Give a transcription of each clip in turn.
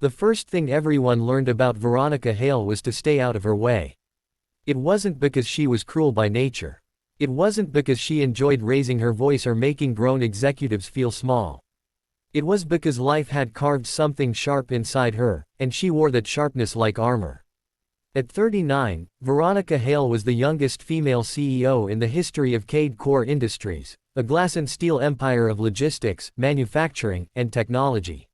The first thing everyone learned about Veronica Hale was to stay out of her way. It wasn't because she was cruel by nature. It wasn't because she enjoyed raising her voice or making grown executives feel small. It was because life had carved something sharp inside her, and she wore that sharpness like armor. At 39, Veronica Hale was the youngest female CEO in the history of Cade Core Industries, a glass and steel empire of logistics, manufacturing, and technology.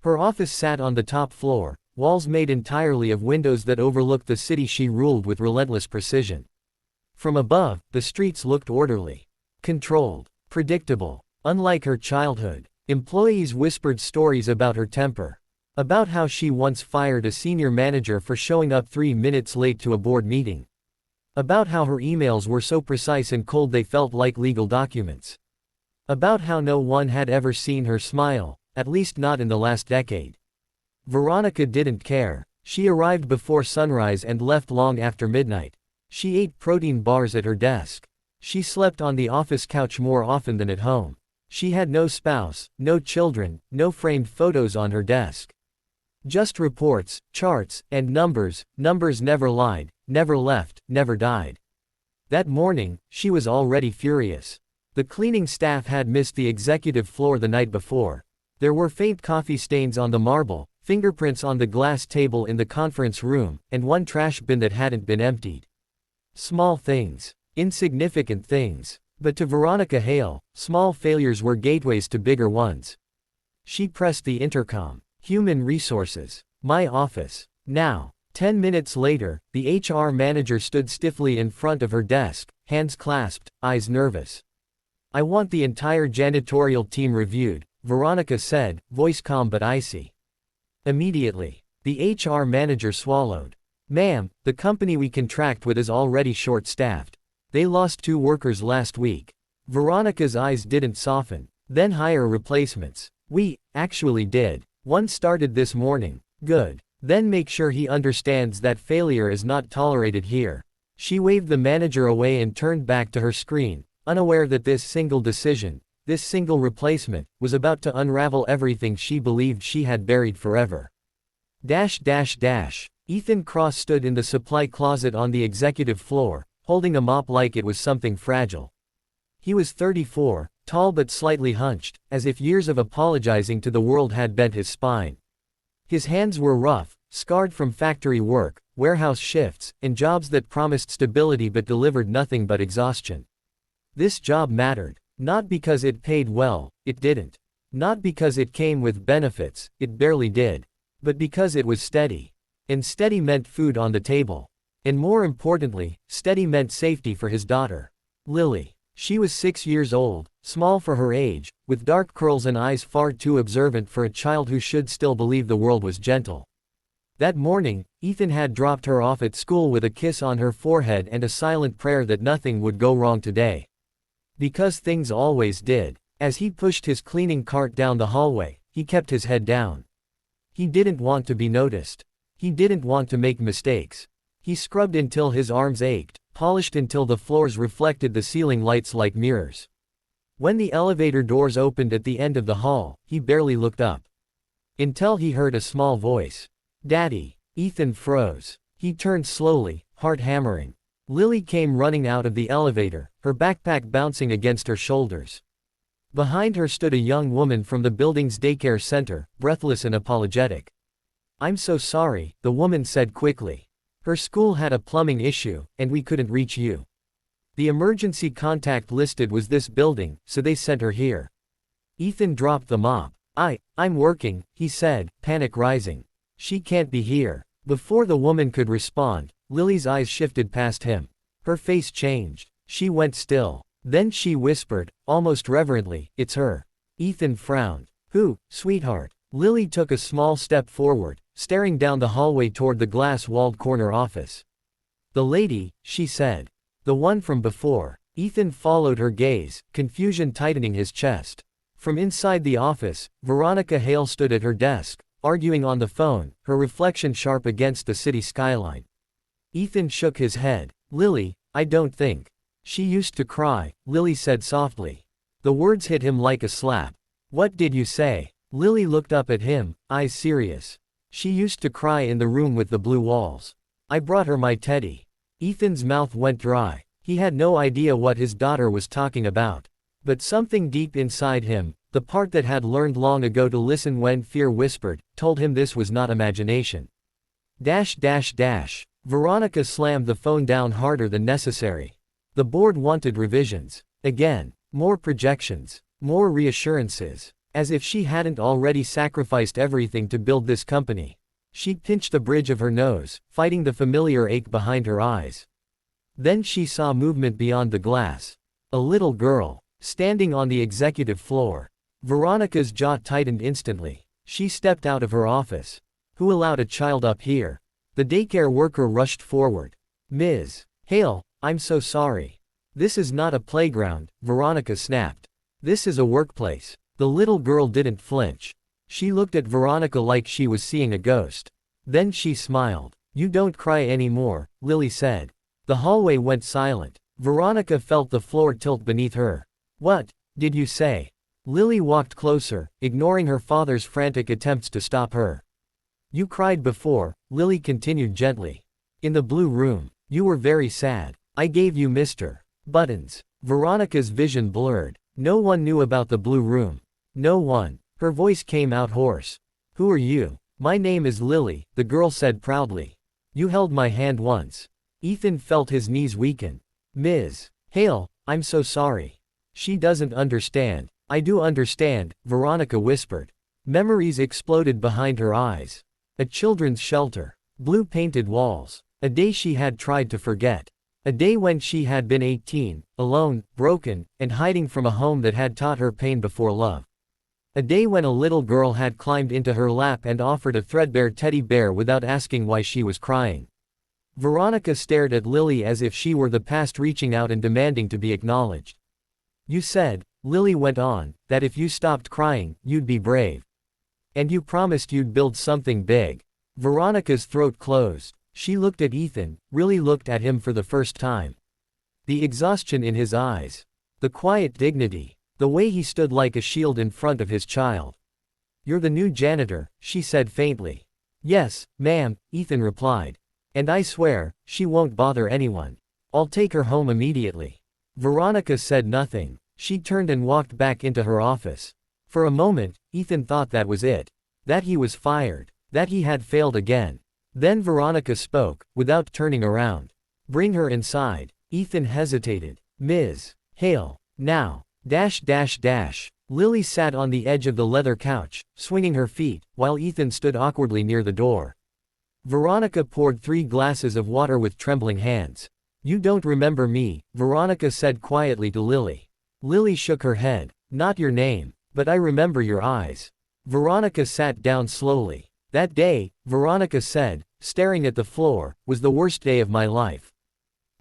Her office sat on the top floor, walls made entirely of windows that overlooked the city she ruled with relentless precision. From above, the streets looked orderly, controlled, predictable. Unlike her childhood, employees whispered stories about her temper. About how she once fired a senior manager for showing up 3 minutes late to a board meeting. About how her emails were so precise and cold they felt like legal documents. About how no one had ever seen her smile, at least not in the last decade. Veronica didn't care. She arrived before sunrise and left long after midnight. She ate protein bars at her desk. She slept on the office couch more often than at home. She had no spouse, no children, no framed photos on her desk. Just reports, charts, and numbers. Numbers never lied, never left, never died. That morning, she was already furious. The cleaning staff had missed the executive floor the night before. There were faint coffee stains on the marble, fingerprints on the glass table in the conference room, and one trash bin that hadn't been emptied. Small things. Insignificant things. But to Veronica Hale, small failures were gateways to bigger ones. She pressed the intercom. Human resources. My office. Now. 10 minutes later, the HR manager stood stiffly in front of her desk, hands clasped, eyes nervous. I want the entire janitorial team reviewed, Veronica said, voice calm but icy. Immediately. The HR manager swallowed. Ma'am, the company we contract with is already short-staffed. They lost 2 workers last week. Veronica's eyes didn't soften. Then hire replacements. We, actually did. One started this morning. Good. Then make sure he understands that failure is not tolerated here. She waved the manager away and turned back to her screen, unaware that this single decision, this single replacement, was about to unravel everything she believed she had buried forever. Ethan Cross stood in the supply closet on the executive floor, holding a mop like it was something fragile. He was 34, tall but slightly hunched, as if years of apologizing to the world had bent his spine. His hands were rough, scarred from factory work, warehouse shifts, and jobs that promised stability but delivered nothing but exhaustion. This job mattered. Not because it paid well, it didn't. Not because it came with benefits, it barely did. But because it was steady. And steady meant food on the table. And more importantly, steady meant safety for his daughter. Lily. She was 6 years old, small for her age, with dark curls and eyes far too observant for a child who should still believe the world was gentle. That morning, Ethan had dropped her off at school with a kiss on her forehead and a silent prayer that nothing would go wrong today. Because things always did. As he pushed his cleaning cart down the hallway, he kept his head down. He didn't want to be noticed. He didn't want to make mistakes. He scrubbed until his arms ached, polished until the floors reflected the ceiling lights like mirrors. When the elevator doors opened at the end of the hall, he barely looked up. Until he heard a small voice. Daddy. Ethan froze. He turned slowly, heart hammering. Lily came running out of the elevator, her backpack bouncing against her shoulders. Behind her stood a young woman from the building's daycare center, breathless and apologetic. I'm so sorry, the woman said quickly. Her school had a plumbing issue, and we couldn't reach you. The emergency contact listed was this building, so they sent her here. Ethan dropped the mop. I'm working, he said, panic rising. She can't be here. Before the woman could respond, Lily's eyes shifted past him. Her face changed. She went still. Then she whispered, almost reverently, it's her. Ethan frowned. Who, sweetheart? Lily took a small step forward, staring down the hallway toward the glass-walled corner office. The lady, she said. The one from before. Ethan followed her gaze, confusion tightening his chest. From inside the office, Veronica Hale stood at her desk, arguing on the phone, her reflection sharp against the city skyline. Ethan shook his head. Lily, I don't think. She used to cry, Lily said softly. The words hit him like a slap. What did you say? Lily looked up at him, eyes serious. She used to cry in the room with the blue walls. I brought her my teddy. Ethan's mouth went dry. He had no idea what his daughter was talking about. But something deep inside him, the part that had learned long ago to listen when fear whispered, told him this was not imagination. Veronica slammed the phone down harder than necessary. The board wanted revisions. Again. More projections. More reassurances. As if she hadn't already sacrificed everything to build this company. She pinched the bridge of her nose, fighting the familiar ache behind her eyes. Then she saw movement beyond the glass. A little girl, standing on the executive floor. Veronica's jaw tightened instantly. She stepped out of her office. Who allowed a child up here? The daycare worker rushed forward. Ms. Hale, I'm so sorry. This is not a playground, Veronica snapped. This is a workplace. The little girl didn't flinch. She looked at Veronica like she was seeing a ghost. Then she smiled. You don't cry anymore, Lily said. The hallway went silent. Veronica felt the floor tilt beneath her. What did you say? Lily walked closer, ignoring her father's frantic attempts to stop her. You cried before, Lily continued gently. In the blue room. You were very sad. I gave you Mr. Buttons. Veronica's vision blurred. No one knew about the blue room. No one. Her voice came out hoarse. Who are you? My name is Lily, the girl said proudly. You held my hand once. Ethan felt his knees weaken. Ms. Hale, I'm so sorry. She doesn't understand. I do understand, Veronica whispered. Memories exploded behind her eyes. A children's shelter. Blue painted walls. A day she had tried to forget. A day when she had been 18, alone, broken, and hiding from a home that had taught her pain before love. A day when a little girl had climbed into her lap and offered a threadbare teddy bear without asking why she was crying. Veronica stared at Lily as if she were the past reaching out and demanding to be acknowledged. You said, Lily went on, that if you stopped crying, you'd be brave. And you promised you'd build something big. Veronica's throat closed. She looked at Ethan, really looked at him for the first time. The exhaustion in his eyes. The quiet dignity. The way he stood like a shield in front of his child. You're the new janitor, she said faintly. Yes, ma'am, Ethan replied. And I swear, she won't bother anyone. I'll take her home immediately. Veronica said nothing. She turned and walked back into her office. For a moment, Ethan thought that was it. That he was fired. That he had failed again. Then Veronica spoke, without turning around. Bring her inside. Ethan hesitated. Ms. Hale. Now. Lily sat on the edge of the leather couch, swinging her feet, while Ethan stood awkwardly near the door. Veronica poured 3 glasses of water with trembling hands. You don't remember me, Veronica said quietly to Lily. Lily shook her head. Not your name, but I remember your eyes. Veronica sat down slowly. That day, Veronica said, staring at the floor, was the worst day of my life.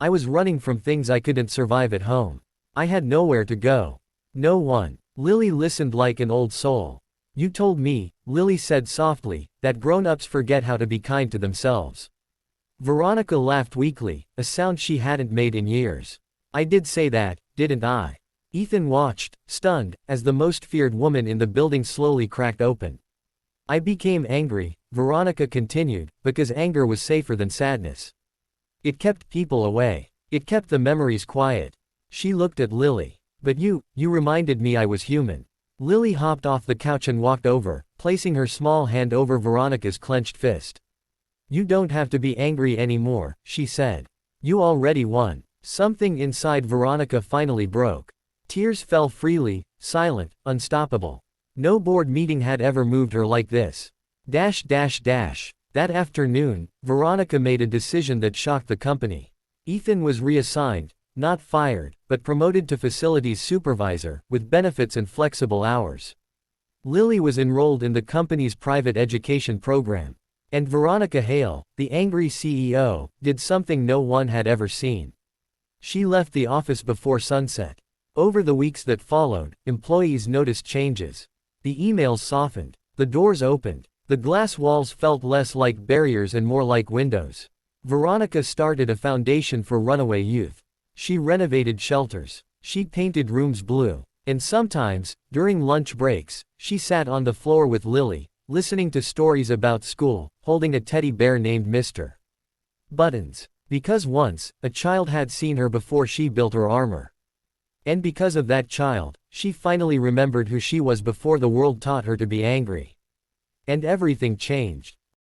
I was running from things I couldn't survive at home. I had nowhere to go. No one. Lily listened like an old soul. You told me, Lily said softly, that grown-ups forget how to be kind to themselves. Veronica laughed weakly, a sound she hadn't made in years. I did say that, didn't I? Ethan watched, stunned, as the most feared woman in the building slowly cracked open. I became angry, Veronica continued, because anger was safer than sadness. It kept people away. It kept the memories quiet. She looked at Lily. But you reminded me I was human. Lily hopped off the couch and walked over, placing her small hand over Veronica's clenched fist. You don't have to be angry anymore, she said. You already won. Something inside Veronica finally broke. Tears fell freely, silent, unstoppable. No board meeting had ever moved her like this. That afternoon, Veronica made a decision that shocked the company. Ethan was reassigned. Not fired, but promoted to facilities supervisor, with benefits and flexible hours. Lily was enrolled in the company's private education program. And Veronica Hale, the angry CEO, did something no one had ever seen. She left the office before sunset. Over the weeks that followed, employees noticed changes. The emails softened. The doors opened. The glass walls felt less like barriers and more like windows. Veronica started a foundation for runaway youth. She renovated shelters. She painted rooms blue. And sometimes, during lunch breaks, she sat on the floor with Lily, listening to stories about school, holding a teddy bear named Mr. Buttons. Because once, a child had seen her before she built her armor. And because of that child, she finally remembered who she was before the world taught her to be angry. And everything changed.